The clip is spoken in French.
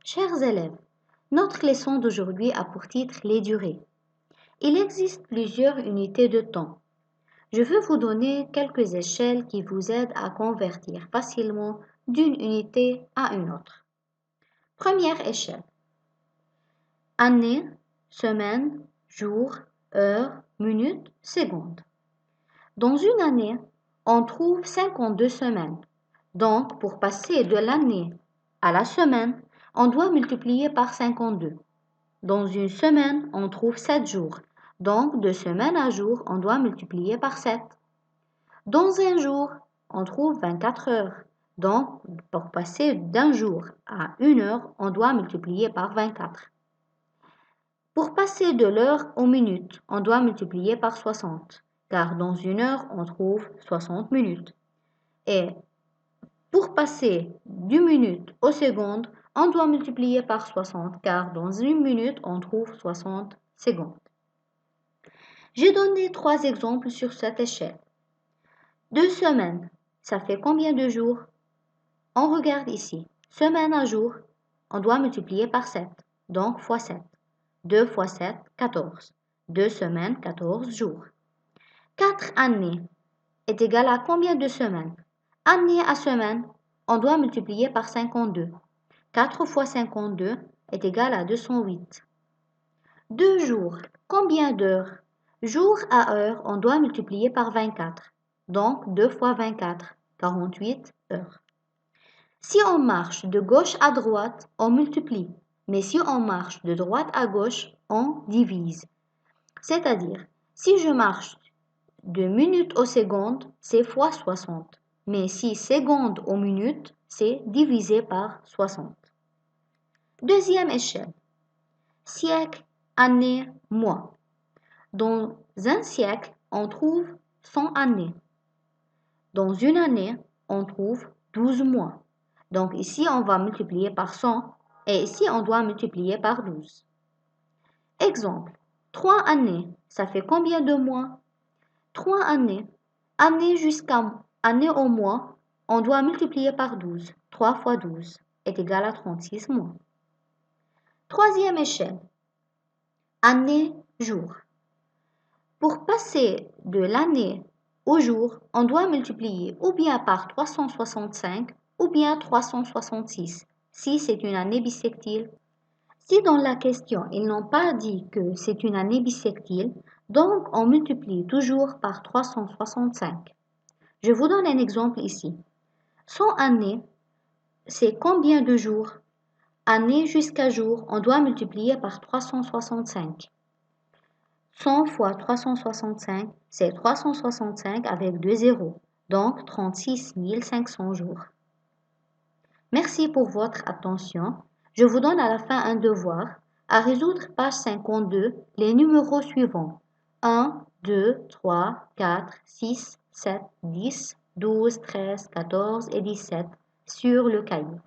Chers élèves, notre leçon d'aujourd'hui a pour titre les durées. Il existe plusieurs unités de temps. Je veux vous donner quelques échelles qui vous aident à convertir facilement d'une unité à une autre. Première échelle. Année, semaine, jour, heure, minute, seconde. Dans une année, on trouve 52 semaines. Donc, pour passer de l'année à la semaine, on doit multiplier par 52. Dans une semaine, on trouve 7 jours. Donc, de semaine à jour, on doit multiplier par 7. Dans un jour, on trouve 24 heures. Donc, pour passer d'un jour à une heure, on doit multiplier par 24. Pour passer de l'heure aux minutes, on doit multiplier par 60, car dans une heure, on trouve 60 minutes. Et pour passer d'une minute aux secondes, on doit multiplier par 60, car dans une minute, on trouve 60 secondes. J'ai donné 3 exemples sur cette échelle. 2 semaines, ça fait combien de jours? On regarde ici. Semaine à jour, on doit multiplier par 7, donc fois 7. 2 fois 7, 14. 2 semaines, 14 jours. 4 années est égal à combien de semaines? Année à semaine, on doit multiplier par 52. 4 fois 52 est égal à 208. 2 jours, combien d'heures? Jour à heure, on doit multiplier par 24. Donc 2 fois 24, 48 heures. Si on marche de gauche à droite, on multiplie. Mais si on marche de droite à gauche, on divise. C'est-à-dire, si je marche de minutes aux secondes, c'est fois 60. Mais si secondes aux minutes, c'est divisé par 60. Deuxième échelle. Siècle, année, mois. Dans un siècle, on trouve 100 années. Dans une année, on trouve 12 mois. Donc ici, on va multiplier par 100 et ici, on doit multiplier par 12. Exemple, 3 années, ça fait combien de mois? 3 années. Année jusqu'à année au mois, on doit multiplier par 12. 3 fois 12 est égal à 36 mois. Troisième échelle. Année, jour. Pour passer de l'année au jour, on doit multiplier ou bien par 365 ou bien 366, si c'est une année bissextile. Si dans la question, ils n'ont pas dit que c'est une année bissextile, donc on multiplie toujours par 365. Je vous donne un exemple ici. 100 années, c'est combien de jours? Année jusqu'à jour, on doit multiplier par 365. 100 fois 365, c'est 365 avec 2 zéros, donc 36 500 jours. Merci pour votre attention. Je vous donne à la fin un devoir à résoudre page 52 les numéros suivants 1, 2, 3, 4, 6, 7, 10, 12, 13, 14 et 17 sur le cahier.